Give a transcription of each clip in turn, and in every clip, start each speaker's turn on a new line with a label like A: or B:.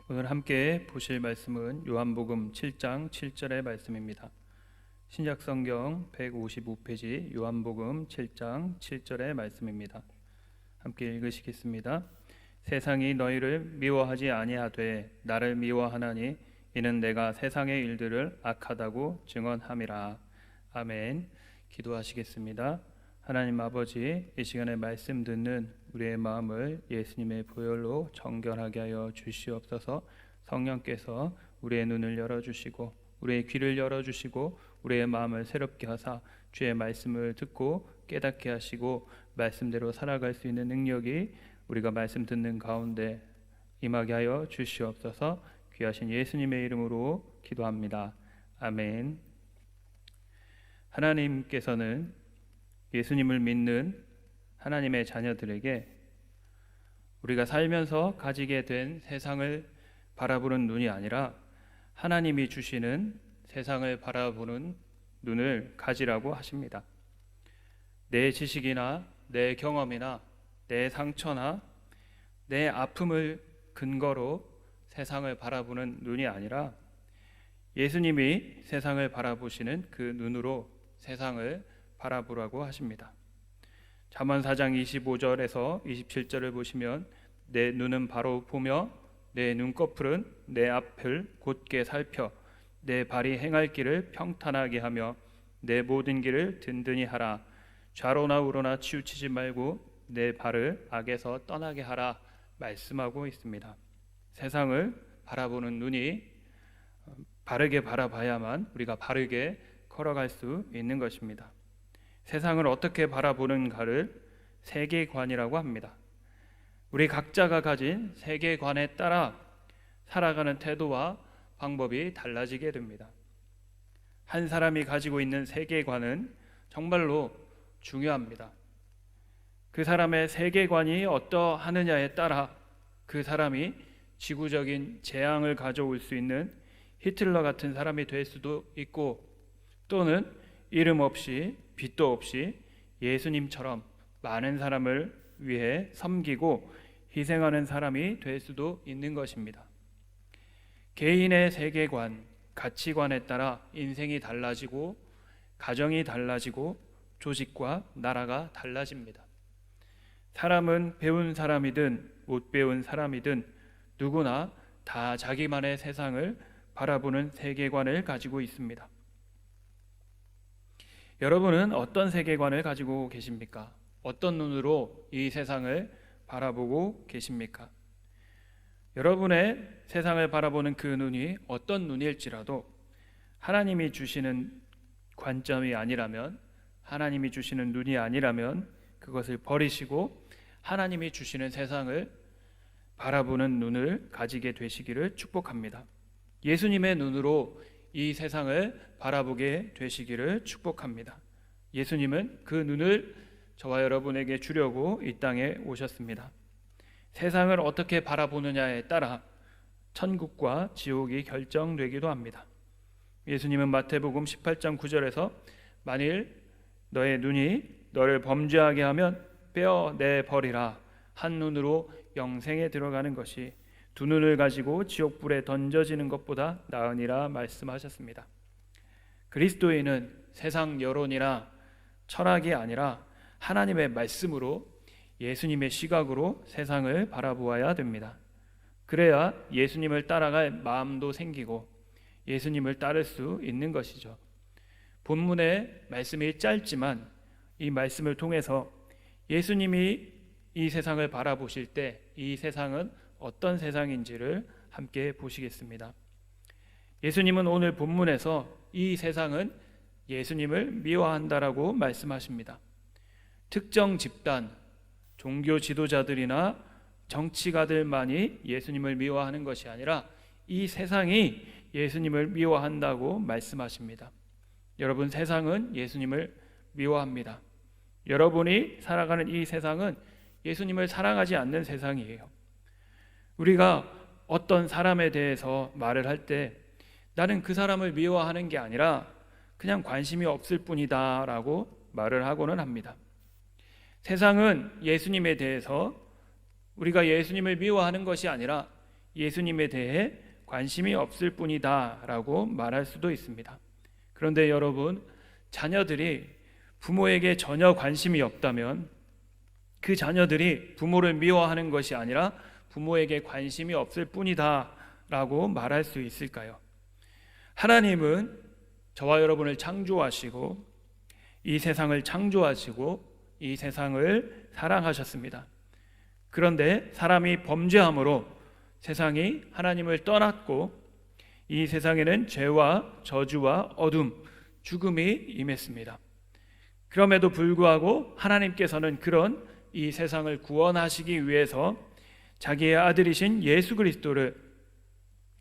A: 오늘 함께 보실 말씀은 요한복음 7장 7절의 말씀입니다. 신약성경 155페이지 요한복음 7장 7절의 말씀입니다. 함께 읽으시겠습니다. 세상이 너희를 미워하지 아니하되 나를 미워하나니 이는 내가 세상의 일들을 악하다고 증언함이라. 아멘. 기도하시겠습니다. 하나님 아버지, 이 시간에 말씀 듣는 우리의 마음을 예수님의 보혈로 정결하게 하여 주시옵소서. 성령께서 우리의 눈을 열어주시고 우리의 귀를 열어주시고 우리의 마음을 새롭게 하사 주의 말씀을 듣고 깨닫게 하시고 말씀대로 살아갈 수 있는 능력이 우리가 말씀 듣는 가운데 임하게 하여 주시옵소서. 귀하신 예수님의 이름으로 기도합니다. 아멘. 하나님께서는 예수님을 믿는 하나님의 자녀들에게 우리가 살면서 가지게 된 세상을 바라보는 눈이 아니라 하나님이 주시는 세상을 바라보는 눈을 가지라고 하십니다. 내 지식이나 내 경험이나 내 상처나 내 아픔을 근거로 세상을 바라보는 눈이 아니라 예수님이 세상을 바라보시는 그 눈으로 세상을 바라보라고 하십니다. 잠언 4장 25절에서 27절을 보시면 내 눈은 바로 보며 내 눈꺼풀은 내 앞을 곧게 살펴 내 발이 행할 길을 평탄하게 하며 내 모든 길을 든든히 하라. 좌로나 우로나 치우치지 말고 내 발을 악에서 떠나게 하라 말씀하고 있습니다. 세상을 바라보는 눈이 바르게 바라봐야만 우리가 바르게 걸어갈 수 있는 것입니다. 세상을 어떻게 바라보는가를 세계관이라고 합니다. 우리 각자가 가진 세계관에 따라 살아가는 태도와 방법이 달라지게 됩니다. 한 사람이 가지고 있는 세계관은 정말로 중요합니다. 그 사람의 세계관이 어떠하느냐에 따라 그 사람이 지구적인 재앙을 가져올 수 있는 히틀러 같은 사람이 될 수도 있고, 또는 이름 없이 빛도 없이 예수님처럼 많은 사람을 위해 섬기고 희생하는 사람이 될 수도 있는 것입니다. 개인의 세계관, 가치관에 따라 인생이 달라지고 가정이 달라지고 조직과 나라가 달라집니다. 사람은 배운 사람이든 못 배운 사람이든 누구나 다 자기만의 세상을 바라보는 세계관을 가지고 있습니다. 여러분은 어떤 세계관을 가지고 계십니까? 어떤 눈으로 이 세상을 바라보고 계십니까? 여러분의 세상을 바라보는 그 눈이 어떤 눈일지라도 하나님이 주시는 관점이 아니라면, 하나님이 주시는 눈이 아니라면 그것을 버리시고 하나님이 주시는 세상을 바라보는 눈을 가지게 되시기를 축복합니다. 예수님의 눈으로 이 세상을 바라보게 되시기를 축복합니다. 예수님은 그 눈을 저와 여러분에게 주려고 이 땅에 오셨습니다. 세상을 어떻게 바라보느냐에 따라 천국과 지옥이 결정되기도 합니다. 예수님은 마태복음 18장 9절에서 만일 너의 눈이 너를 범죄하게 하면 빼어내 버리라. 한 눈으로 영생에 들어가는 것이 두 눈을 가지고 지옥불에 던져지는 것보다 나으니라 말씀하셨습니다. 그리스도인은 세상 여론이나 철학이 아니라 하나님의 말씀으로 예수님의 시각으로 세상을 바라보아야 됩니다. 그래야 예수님을 따라갈 마음도 생기고 예수님을 따를 수 있는 것이죠. 본문의 말씀이 짧지만 이 말씀을 통해서 예수님이 이 세상을 바라보실 때 이 세상은 어떤 세상인지를 함께 보시겠습니다. 예수님은 오늘 본문에서 이 세상은 예수님을 미워한다라고 말씀하십니다. 특정 집단, 종교 지도자들이나 정치가들만이 예수님을 미워하는 것이 아니라 이 세상이 예수님을 미워한다고 말씀하십니다. 여러분, 세상은 예수님을 미워합니다. 여러분이 살아가는 이 세상은 예수님을 사랑하지 않는 세상이에요. 우리가 어떤 사람에 대해서 말을 할 때 나는 그 사람을 미워하는 게 아니라 그냥 관심이 없을 뿐이다 라고 말을 하고는 합니다. 세상은 예수님에 대해서 우리가 예수님을 미워하는 것이 아니라 예수님에 대해 관심이 없을 뿐이다 라고 말할 수도 있습니다. 그런데 여러분, 자녀들이 부모에게 전혀 관심이 없다면 그 자녀들이 부모를 미워하는 것이 아니라 부모에게 관심이 없을 뿐이다 라고 말할 수 있을까요? 하나님은 저와 여러분을 창조하시고 이 세상을 창조하시고 이 세상을 사랑하셨습니다. 그런데 사람이 범죄함으로 세상이 하나님을 떠났고 이 세상에는 죄와 저주와 어둠, 죽음이 임했습니다. 그럼에도 불구하고 하나님께서는 그런 이 세상을 구원하시기 위해서 자기의 아들이신 예수 그리스도를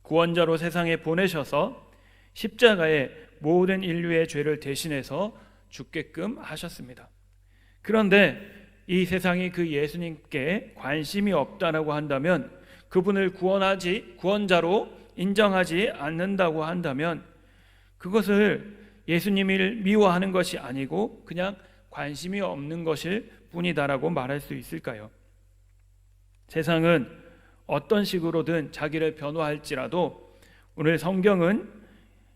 A: 구원자로 세상에 보내셔서 십자가에 모든 인류의 죄를 대신해서 죽게끔 하셨습니다. 그런데 이 세상이 그 예수님께 관심이 없다고 한다면, 그분을 구원자로 인정하지 않는다고 한다면 그것을 예수님을 미워하는 것이 아니고 그냥 관심이 없는 것일 뿐이다라고 말할 수 있을까요? 세상은 어떤 식으로든 자기를 변호할지라도 오늘 성경은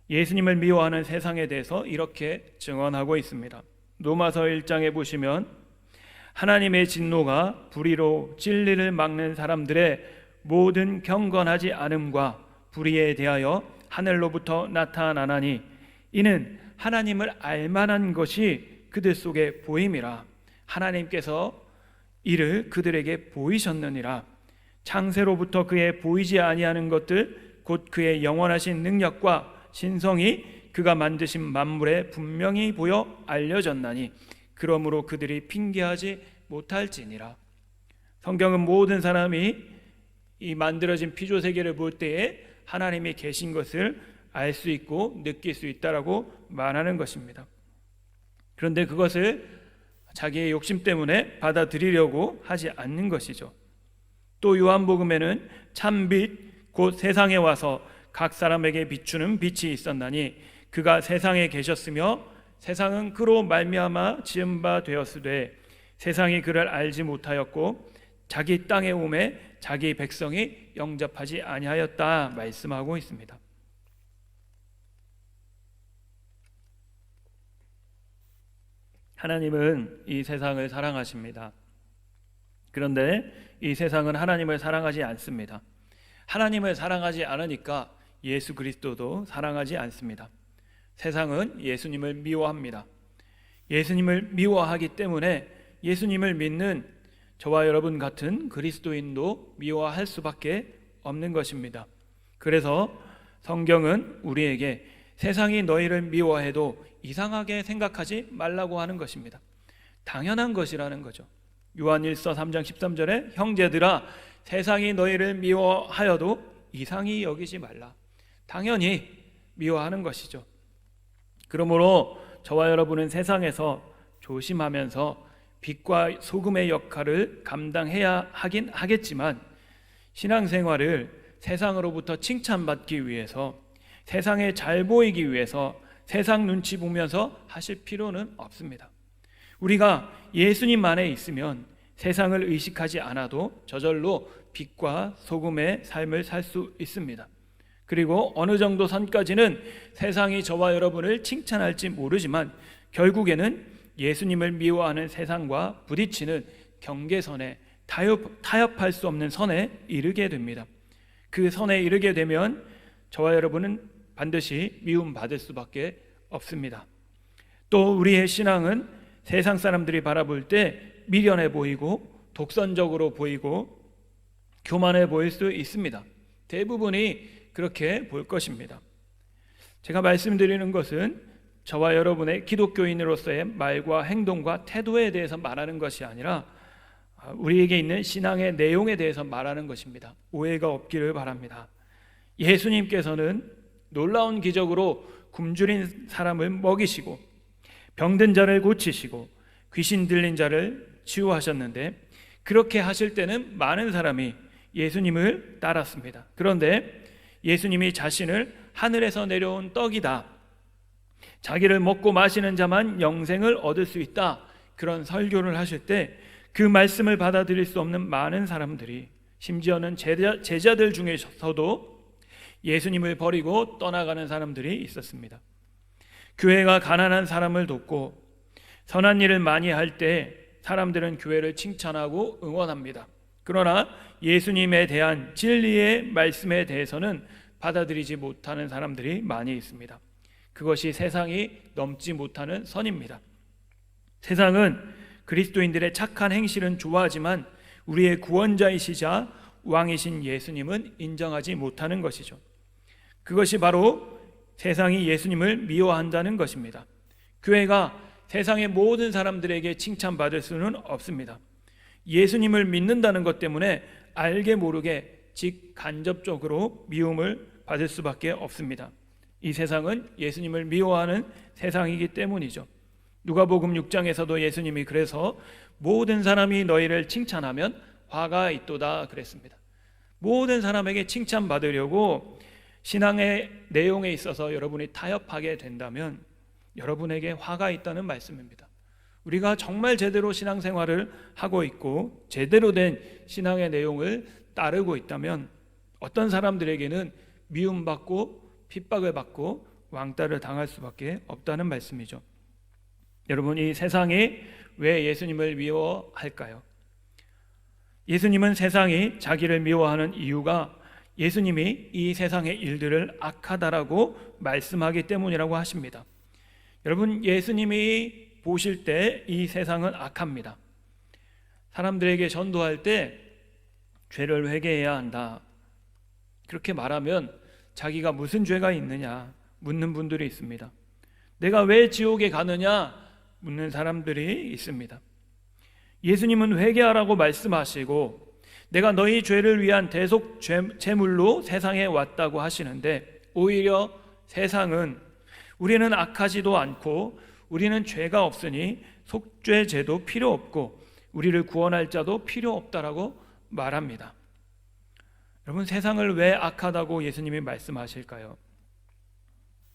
A: 예수님을 미워하는 세상에 대해서 이렇게 증언하고 있습니다. 로마서 1장에 보시면 하나님의 진노가 불의로 진리를 막는 사람들의 모든 경건하지 않음과 불의에 대하여 하늘로부터 나타나나니 이는 하나님을 알만한 것이 그들 속에 보임이라. 하나님께서 이를 그들에게 보이셨느니라. 창세로부터 그의 보이지 아니하는 것들 곧 그의 영원하신 능력과 신성이 그가 만드신 만물에 분명히 보여 알려졌나니 그러므로 그들이 핑계하지 못할지니라. 성경은 모든 사람이 이 만들어진 피조세계를 볼 때에 하나님이 계신 것을 알 수 있고 느낄 수 있다라고 말하는 것입니다. 그런데 그것을 자기의 욕심 때문에 받아들이려고 하지 않는 것이죠. 또 요한복음에는 참빛 곧 세상에 와서 각 사람에게 비추는 빛이 있었나니 그가 세상에 계셨으며 세상은 그로 말미암아 지은 바 되었으되 세상이 그를 알지 못하였고 자기 땅에 오매 자기 백성이 영접하지 아니하였다 말씀하고 있습니다. 하나님은 이 세상을 사랑하십니다. 그런데 이 세상은 하나님을 사랑하지 않습니다. 하나님을 사랑하지 않으니까 예수 그리스도도 사랑하지 않습니다. 세상은 예수님을 미워합니다. 예수님을 미워하기 때문에 예수님을 믿는 저와 여러분 같은 그리스도인도 미워할 수밖에 없는 것입니다. 그래서 성경은 우리에게 세상이 너희를 미워해도 이상하게 생각하지 말라고 하는 것입니다. 당연한 것이라는 거죠. 요한일서 3장 13절에 형제들아 세상이 너희를 미워하여도 이상히 여기지 말라. 당연히 미워하는 것이죠. 그러므로 저와 여러분은 세상에서 조심하면서 빛과 소금의 역할을 감당해야 하긴 하겠지만 신앙생활을 세상으로부터 칭찬받기 위해서, 세상에 잘 보이기 위해서 세상 눈치 보면서 하실 필요는 없습니다. 우리가 예수님 안에 있으면 세상을 의식하지 않아도 저절로 빛과 소금의 삶을 살 수 있습니다. 그리고 어느 정도 선까지는 세상이 저와 여러분을 칭찬할지 모르지만 결국에는 예수님을 미워하는 세상과 부딪히는 경계선에, 타협할 수 없는 선에 이르게 됩니다. 그 선에 이르게 되면 저와 여러분은 반드시 미움받을 수밖에 없습니다. 또 우리의 신앙은 세상 사람들이 바라볼 때 미련해 보이고 독선적으로 보이고 교만해 보일 수 있습니다. 대부분이 그렇게 볼 것입니다. 제가 말씀드리는 것은 저와 여러분의 기독교인으로서의 말과 행동과 태도에 대해서 말하는 것이 아니라 우리에게 있는 신앙의 내용에 대해서 말하는 것입니다. 오해가 없기를 바랍니다. 예수님께서는 놀라운 기적으로 굶주린 사람을 먹이시고 병든 자를 고치시고 귀신 들린 자를 치유하셨는데 그렇게 하실 때는 많은 사람이 예수님을 따랐습니다. 그런데 예수님이 자신을 하늘에서 내려온 떡이다, 자기를 먹고 마시는 자만 영생을 얻을 수 있다, 그런 설교를 하실 때 그 말씀을 받아들일 수 없는 많은 사람들이 심지어는 제자들 중에서도 예수님을 버리고 떠나가는 사람들이 있었습니다. 교회가 가난한 사람을 돕고 선한 일을 많이 할 때 사람들은 교회를 칭찬하고 응원합니다. 그러나 예수님에 대한 진리의 말씀에 대해서는 받아들이지 못하는 사람들이 많이 있습니다. 그것이 세상이 넘지 못하는 선입니다. 세상은 그리스도인들의 착한 행실은 좋아하지만 우리의 구원자이시자 왕이신 예수님은 인정하지 못하는 것이죠. 그것이 바로 세상이 예수님을 미워한다는 것입니다. 교회가 세상의 모든 사람들에게 칭찬받을 수는 없습니다. 예수님을 믿는다는 것 때문에 알게 모르게 직간접적으로 미움을 받을 수밖에 없습니다. 이 세상은 예수님을 미워하는 세상이기 때문이죠. 누가복음 6장에서도 예수님이 그래서 모든 사람이 너희를 칭찬하면 화가 있도다 그랬습니다. 모든 사람에게 칭찬받으려고 신앙의 내용에 있어서 여러분이 타협하게 된다면 여러분에게 화가 있다는 말씀입니다. 우리가 정말 제대로 신앙생활을 하고 있고 제대로 된 신앙의 내용을 따르고 있다면 어떤 사람들에게는 미움받고 핍박을 받고 왕따를 당할 수밖에 없다는 말씀이죠. 여러분, 이 세상이 왜 예수님을 미워할까요? 예수님은 세상이 자기를 미워하는 이유가 예수님이 이 세상의 일들을 악하다라고 말씀하기 때문이라고 하십니다. 여러분, 예수님이 보실 때 이 세상은 악합니다. 사람들에게 전도할 때 죄를 회개해야 한다, 그렇게 말하면 자기가 무슨 죄가 있느냐 묻는 분들이 있습니다. 내가 왜 지옥에 가느냐 묻는 사람들이 있습니다. 예수님은 회개하라고 말씀하시고 내가 너희 죄를 위한 대속 제물로 세상에 왔다고 하시는데, 오히려 세상은 우리는 악하지도 않고 우리는 죄가 없으니 속죄제도 필요 없고 우리를 구원할 자도 필요 없다라고 말합니다. 여러분, 세상을 왜 악하다고 예수님이 말씀하실까요?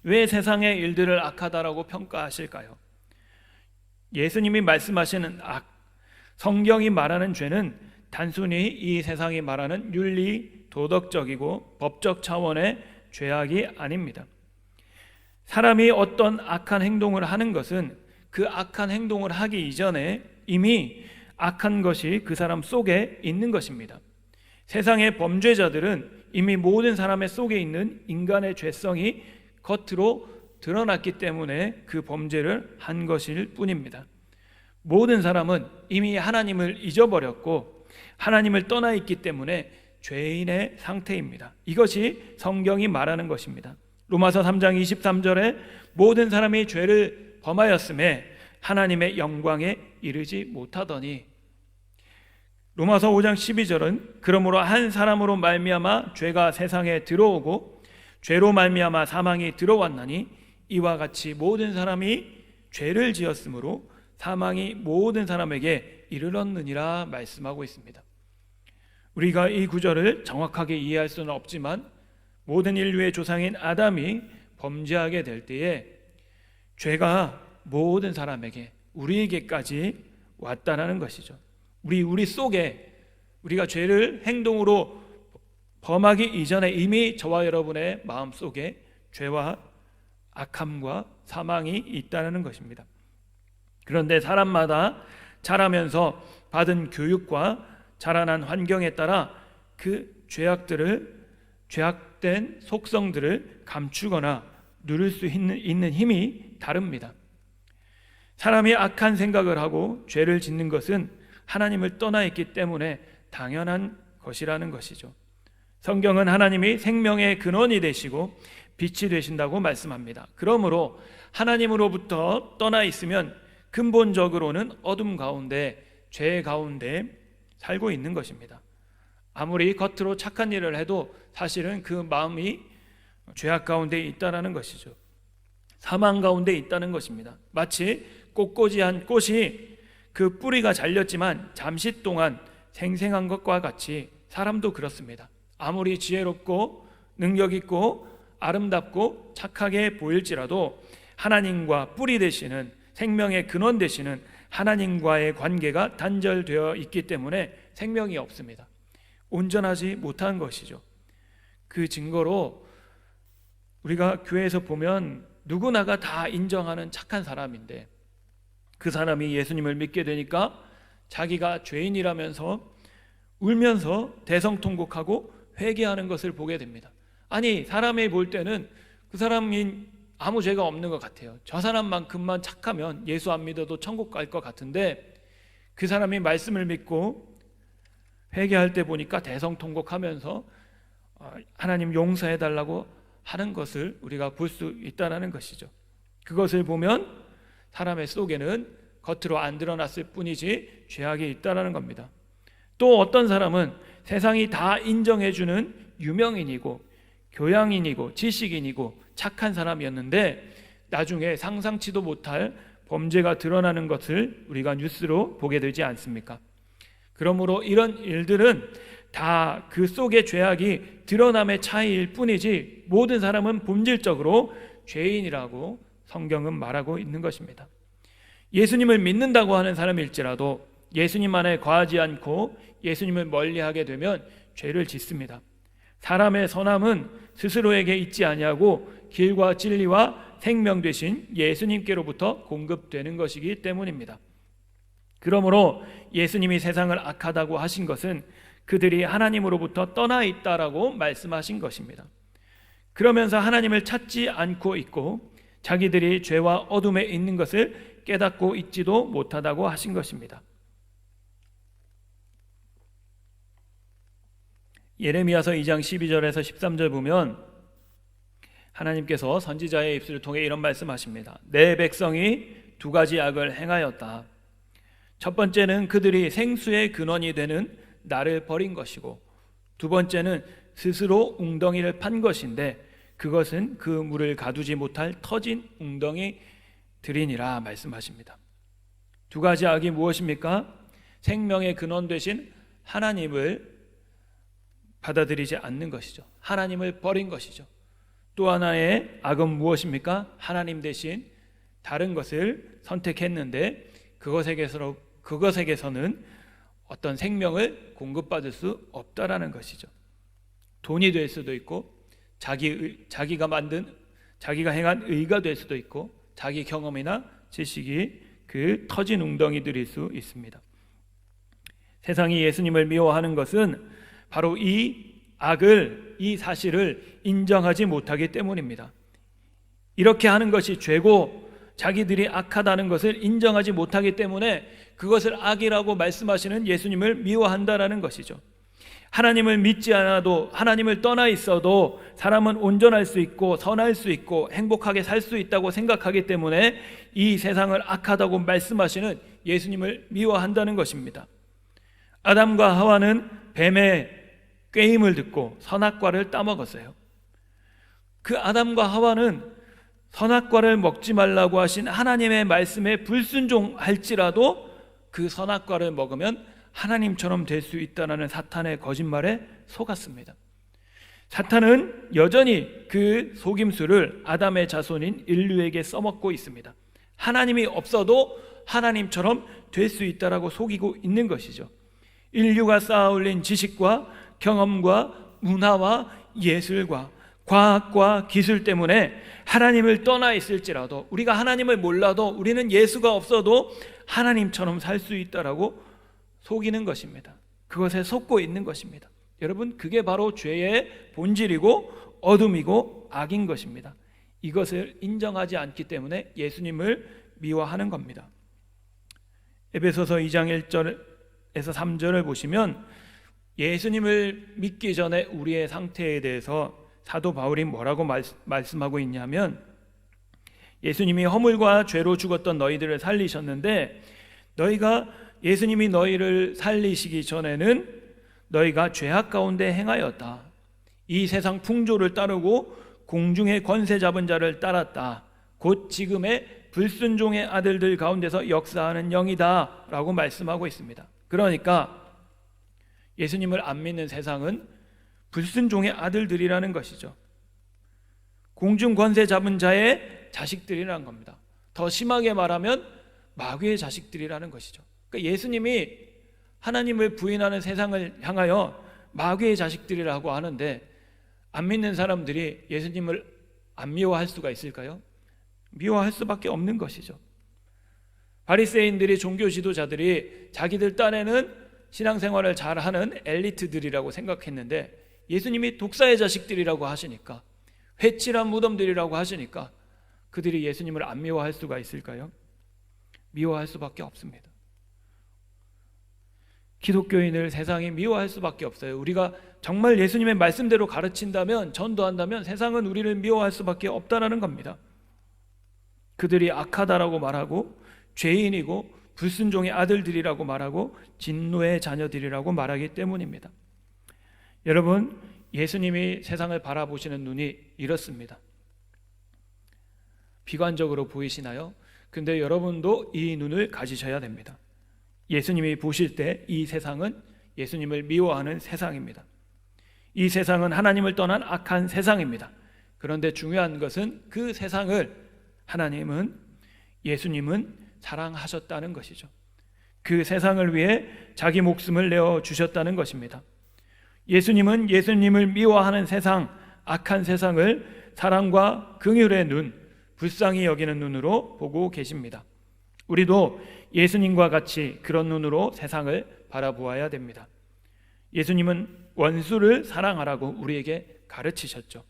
A: 왜 세상의 일들을 악하다라고 평가하실까요? 예수님이 말씀하시는 악, 성경이 말하는 죄는 단순히 이 세상이 말하는 윤리, 도덕적이고 법적 차원의 죄악이 아닙니다. 사람이 어떤 악한 행동을 하는 것은 그 악한 행동을 하기 이전에 이미 악한 것이 그 사람 속에 있는 것입니다. 세상의 범죄자들은 이미 모든 사람의 속에 있는 인간의 죄성이 겉으로 드러났기 때문에 그 범죄를 한 것일 뿐입니다. 모든 사람은 이미 하나님을 잊어버렸고 하나님을 떠나 있기 때문에 죄인의 상태입니다. 이것이 성경이 말하는 것입니다. 로마서 3장 23절에 모든 사람이 죄를 범하였음에 하나님의 영광에 이르지 못하더니, 로마서 5장 12절은 그러므로 한 사람으로 말미암아 죄가 세상에 들어오고 죄로 말미암아 사망이 들어왔나니 이와 같이 모든 사람이 죄를 지었으므로 사망이 모든 사람에게 이르렀느니라 말씀하고 있습니다. 우리가 이 구절을 정확하게 이해할 수는 없지만 모든 인류의 조상인 아담이 범죄하게 될 때에 죄가 모든 사람에게, 우리에게까지 왔다라는 것이죠. 우리 속에, 우리가 죄를 행동으로 범하기 이전에 이미 저와 여러분의 마음 속에 죄와 악함과 사망이 있다는 것입니다. 그런데 사람마다 자라면서 받은 교육과 자라난 환경에 따라 그 죄악된 속성들을 감추거나 누릴 수 있는 힘이 다릅니다. 사람이 악한 생각을 하고 죄를 짓는 것은 하나님을 떠나 있기 때문에 당연한 것이라는 것이죠. 성경은 하나님이 생명의 근원이 되시고 빛이 되신다고 말씀합니다. 그러므로 하나님으로부터 떠나 있으면 근본적으로는 어둠 가운데, 죄 가운데 살고 있는 것입니다. 아무리 겉으로 착한 일을 해도 사실은 그 마음이 죄악 가운데 있다는 것이죠. 사망 가운데 있다는 것입니다. 마치 꽃꽂이한 꽃이 그 뿌리가 잘렸지만 잠시 동안 생생한 것과 같이 사람도 그렇습니다. 아무리 지혜롭고 능력 있고 아름답고 착하게 보일지라도 하나님과 뿌리 되시는, 생명의 근원 되시는 하나님과의 관계가 단절되어 있기 때문에 생명이 없습니다.
B: 온전하지 못한 것이죠. 그 증거로 우리가 교회에서 보면 누구나가 다 인정하는 착한 사람인데 그 사람이 예수님을 믿게 되니까 자기가 죄인이라면서 울면서 대성통곡하고 회개하는 것을 보게 됩니다. 아니, 사람이 볼 때는 그 사람이 아무 죄가 없는 것 같아요. 저 사람만큼만 착하면 예수 안 믿어도 천국 갈 것 같은데 그 사람이 말씀을 믿고 회개할 때 보니까 대성통곡하면서 하나님 용서해달라고 하는 것을 우리가 볼 수 있다는 것이죠. 그것을 보면 사람의 속에는 겉으로 안 드러났을 뿐이지 죄악이 있다는 겁니다. 또 어떤 사람은 세상이 다 인정해주는 유명인이고 교양인이고 지식인이고 착한 사람이었는데 나중에 상상치도 못할 범죄가 드러나는 것을 우리가 뉴스로 보게 되지 않습니까? 그러므로 이런 일들은 다 그 속의 죄악이 드러남의 차이일 뿐이지 모든 사람은 본질적으로 죄인이라고 성경은 말하고 있는 것입니다. 예수님을 믿는다고 하는 사람일지라도 예수님 안에 거하지 않고 예수님을 멀리하게 되면 죄를 짓습니다. 사람의 선함은 스스로에게 있지 아니하고 길과 진리와 생명 되신 예수님께로부터 공급되는 것이기 때문입니다. 그러므로 예수님이 세상을 악하다고 하신 것은 그들이 하나님으로부터 떠나 있다라고 말씀하신 것입니다. 그러면서 하나님을 찾지 않고 있고 자기들이 죄와 어둠에 있는 것을 깨닫고 있지도 못하다고 하신 것입니다. 예레미야서 2장 12절에서 13절 보면 하나님께서 선지자의 입술을 통해 이런 말씀하십니다. 내 백성이 두 가지 악을 행하였다. 첫 번째는 그들이 생수의 근원이 되는 나를 버린 것이고 두 번째는 스스로 웅덩이를 판 것인데 그것은 그 물을 가두지 못할 터진 웅덩이들이니라 말씀하십니다. 두 가지 악이 무엇입니까? 생명의 근원 되신 하나님을 받아들이지 않는 것이죠. 하나님을 버린 것이죠. 또 하나의 악은 무엇입니까? 하나님 대신 다른 것을 선택했는데 그것에게서는 어떤 생명을 공급받을 수 없다라는 것이죠. 돈이 될 수도 있고 자기가 행한 의가 될 수도 있고 자기 경험이나 지식이 그 터진 웅덩이들일 수 있습니다. 세상이 예수님을 미워하는 것은 바로 이 사실을 인정하지 못하기 때문입니다. 이렇게 하는 것이 죄고 자기들이 악하다는 것을 인정하지 못하기 때문에 그것을 악이라고 말씀하시는 예수님을 미워한다라는 것이죠. 하나님을 믿지 않아도 하나님을 떠나 있어도 사람은 온전할 수 있고 선할 수 있고 행복하게 살 수 있다고 생각하기 때문에 이 세상을 악하다고 말씀하시는 예수님을 미워한다는 것입니다. 아담과 하와는 뱀의 꾀임을 듣고 선악과를 따먹었어요. 그 아담과 하와는 선악과를 먹지 말라고 하신 하나님의 말씀에 불순종할지라도 그 선악과를 먹으면 하나님처럼 될 수 있다는 사탄의 거짓말에 속았습니다. 사탄은 여전히 그 속임수를 아담의 자손인 인류에게 써먹고 있습니다. 하나님이 없어도 하나님처럼 될 수 있다라고 속이고 있는 것이죠. 인류가 쌓아올린 지식과 경험과 문화와 예술과 과학과 기술 때문에 하나님을 떠나 있을지라도 우리가 하나님을 몰라도 우리는 예수가 없어도 하나님처럼 살 수 있다라고 속이는 것입니다. 그것에 속고 있는 것입니다. 여러분, 그게 바로 죄의 본질이고 어둠이고 악인 것입니다. 이것을 인정하지 않기 때문에 예수님을 미워하는 겁니다. 에베소서 2장 1절에서 3절을 보시면 예수님을 믿기 전에 우리의 상태에 대해서 사도 바울이 뭐라고 말씀하고 있냐면 예수님이 허물과 죄로 죽었던 너희들을 살리셨는데 예수님이 너희를 살리시기 전에는 너희가 죄악 가운데 행하였다. 이 세상 풍조를 따르고 공중의 권세 잡은 자를 따랐다. 곧 지금의 불순종의 아들들 가운데서 역사하는 영이다 라고 말씀하고 있습니다. 그러니까 예수님을 안 믿는 세상은 불순종의 아들들이라는 것이죠. 공중 권세 잡은 자의 자식들이라는 겁니다. 더 심하게 말하면 마귀의 자식들이라는 것이죠. 그러니까 예수님이 하나님을 부인하는 세상을 향하여 마귀의 자식들이라고 하는데 안 믿는 사람들이 예수님을 안 미워할 수가 있을까요? 미워할 수밖에 없는 것이죠. 바리새인들이, 종교 지도자들이 자기들 딴에는 신앙생활을 잘하는 엘리트들이라고 생각했는데 예수님이 독사의 자식들이라고 하시니까, 회칠한 무덤들이라고 하시니까 그들이 예수님을 안 미워할 수가 있을까요? 미워할 수밖에 없습니다. 기독교인을 세상이 미워할 수밖에 없어요. 우리가 정말 예수님의 말씀대로 가르친다면, 전도한다면 세상은 우리를 미워할 수밖에 없다라는 겁니다. 그들이 악하다라고 말하고 죄인이고 불순종의 아들들이라고 말하고 진노의 자녀들이라고 말하기 때문입니다. 여러분, 예수님이 세상을 바라보시는 눈이 이렇습니다. 비관적으로 보이시나요? 근데 여러분도 이 눈을 가지셔야 됩니다. 예수님이 보실 때 이 세상은 예수님을 미워하는 세상입니다. 이 세상은 하나님을 떠난 악한 세상입니다. 그런데 중요한 것은 그 세상을 예수님은 사랑하셨다는 것이죠. 그 세상을 위해 자기 목숨을 내어 주셨다는 것입니다. 예수님은 예수님을 미워하는 세상, 악한 세상을 사랑과 긍휼의 눈, 불쌍히 여기는 눈으로 보고 계십니다. 우리도 예수님과 같이 그런 눈으로 세상을 바라보아야 됩니다. 예수님은 원수를 사랑하라고 우리에게 가르치셨죠.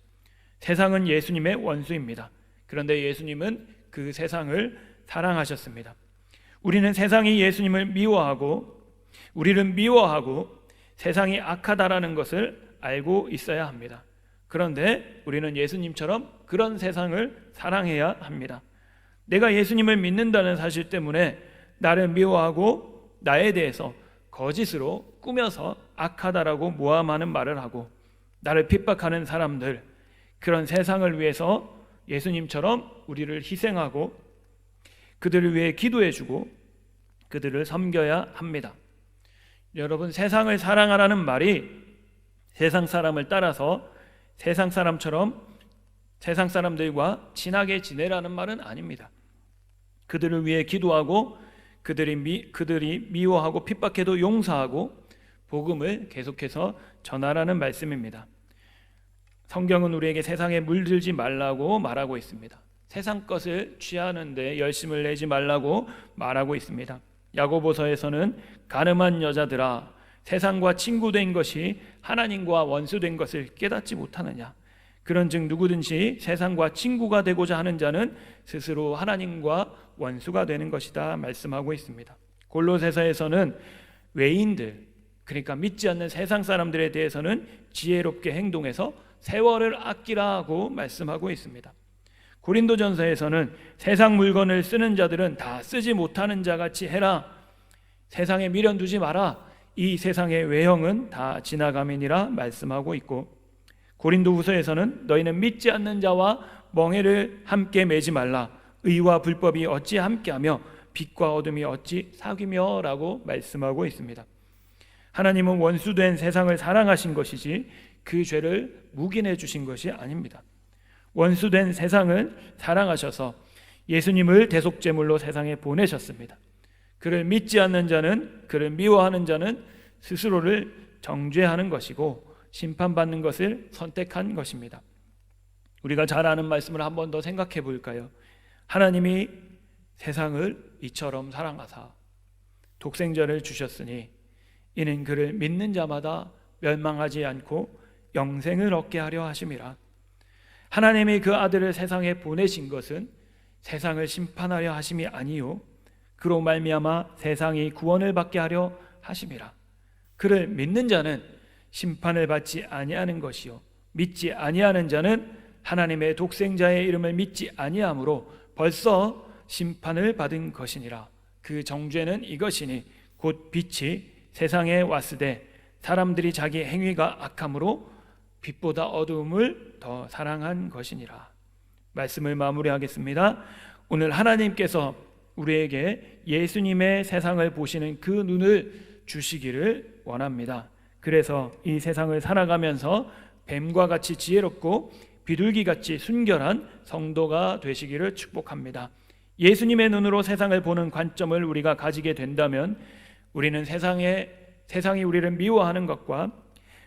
B: 세상은 예수님의 원수입니다. 그런데 예수님은 그 세상을 사랑하셨습니다. 우리는 세상이 예수님을 미워하고 우리를 미워하고 세상이 악하다라는 것을 알고 있어야 합니다. 그런데 우리는 예수님처럼 그런 세상을 사랑해야 합니다. 내가 예수님을 믿는다는 사실 때문에 나를 미워하고 나에 대해서 거짓으로 꾸며서 악하다라고 모함하는 말을 하고 나를 핍박하는 사람들, 그런 세상을 위해서 예수님처럼 우리를 희생하고 그들을 위해 기도해주고 그들을 섬겨야 합니다. 여러분, 세상을 사랑하라는 말이 세상 사람을 따라서 세상 사람처럼 세상 사람들과 친하게 지내라는 말은 아닙니다. 그들을 위해 기도하고 그들이 미워하고 핍박해도 용서하고 복음을 계속해서 전하라는 말씀입니다. 성경은 우리에게 세상에 물들지 말라고 말하고 있습니다. 세상 것을 취하는데 열심을 내지 말라고 말하고 있습니다. 야고보서에서는 가늠한 여자들아, 세상과 친구된 것이 하나님과 원수된 것을 깨닫지 못하느냐. 그런즉 누구든지 세상과 친구가 되고자 하는 자는 스스로 하나님과 원수가 되는 것이다 말씀하고 있습니다. 골로새서에서는 외인들, 그러니까 믿지 않는 세상 사람들에 대해서는 지혜롭게 행동해서 세월을 아끼라고 말씀하고 있습니다. 고린도전서에서는 세상 물건을 쓰는 자들은 다 쓰지 못하는 자같이 해라. 세상에 미련 두지 마라. 이 세상의 외형은 다 지나감이니라 말씀하고 있고, 고린도후서에서는 너희는 믿지 않는 자와 멍에를 함께 매지 말라. 의와 불법이 어찌 함께하며 빛과 어둠이 어찌 사귀며 라고 말씀하고 있습니다. 하나님은 원수된 세상을 사랑하신 것이지 그 죄를 묵인해 주신 것이 아닙니다. 원수된 세상을 사랑하셔서 예수님을 대속제물로 세상에 보내셨습니다. 그를 믿지 않는 자는, 그를 미워하는 자는 스스로를 정죄하는 것이고 심판받는 것을 선택한 것입니다. 우리가 잘 아는 말씀을 한 번 더 생각해 볼까요? 하나님이 세상을 이처럼 사랑하사 독생자를 주셨으니 이는 그를 믿는 자마다 멸망하지 않고 영생을 얻게 하려 하심이라. 하나님이 그 아들을 세상에 보내신 것은 세상을 심판하려 하심이 아니요 그로 말미암아 세상이 구원을 받게 하려 하심이라. 그를 믿는 자는 심판을 받지 아니하는 것이요 믿지 아니하는 자는 하나님의 독생자의 이름을 믿지 아니하므로 벌써 심판을 받은 것이니라. 그 정죄는 이것이니 곧 빛이 세상에 왔으되 사람들이 자기 행위가 악함으로 빛보다 어두움을 더 사랑한 것이니라. 말씀을 마무리하겠습니다. 오늘 하나님께서 우리에게 예수님의 세상을 보시는 그 눈을 주시기를 원합니다. 그래서 이 세상을 살아가면서 뱀과 같이 지혜롭고 비둘기같이 순결한 성도가 되시기를 축복합니다. 예수님의 눈으로 세상을 보는 관점을 우리가 가지게 된다면 우리는 세상이 우리를 미워하는 것과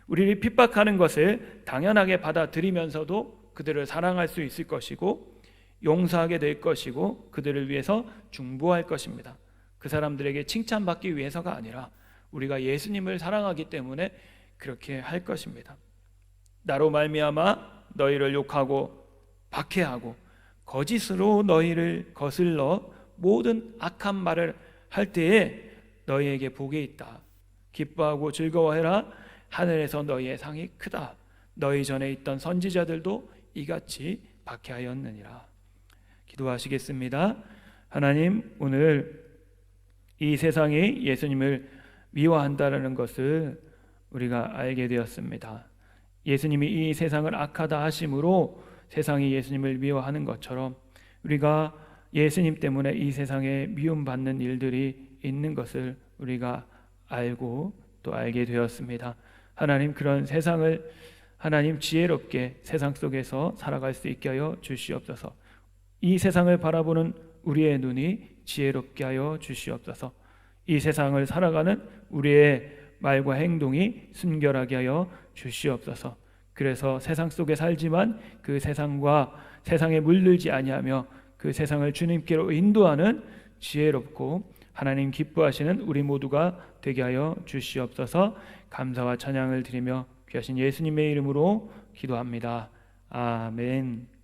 B: 우리를 핍박하는 것을 당연하게 받아들이면서도 그들을 사랑할 수 있을 것이고 용서하게 될 것이고 그들을 위해서 중보할 것입니다. 그 사람들에게 칭찬받기 위해서가 아니라 우리가 예수님을 사랑하기 때문에 그렇게 할 것입니다. 나로 말미암아 너희를 욕하고 박해하고 거짓으로 너희를 거슬러 모든 악한 말을 할 때에 너희에게 복이 있다. 기뻐하고 즐거워해라. 하늘에서 너희의 상이 크다. 너희 전에 있던 선지자들도 이같이 박해하였느니라. 기도하시겠습니다. 하나님, 오늘 이 세상이 예수님을 미워한다라는 것을 우리가 알게 되었습니다. 예수님이 이 세상을 악하다 하심으로 세상이 예수님을 미워하는 것처럼 우리가 예수님 때문에 이 세상에 미움받는 일들이 있는 것을 우리가 알고 또 알게 되었습니다. 하나님, 그런 세상을 하나님 지혜롭게 세상 속에서 살아갈 수 있게 하여 주시옵소서. 이 세상을 바라보는 우리의 눈이 지혜롭게 하여 주시옵소서. 이 세상을 살아가는 우리의 말과 행동이 순결하게 하여 주시옵소서. 그래서 세상 속에 살지만 그 세상과 세상에 물들지 아니하며 그 세상을 주님께로 인도하는 지혜롭고 하나님 기뻐하시는 우리 모두가 되게 하여 주시옵소서. 감사와 찬양을 드리며 귀하신 예수님의 이름으로 기도합니다. 아멘.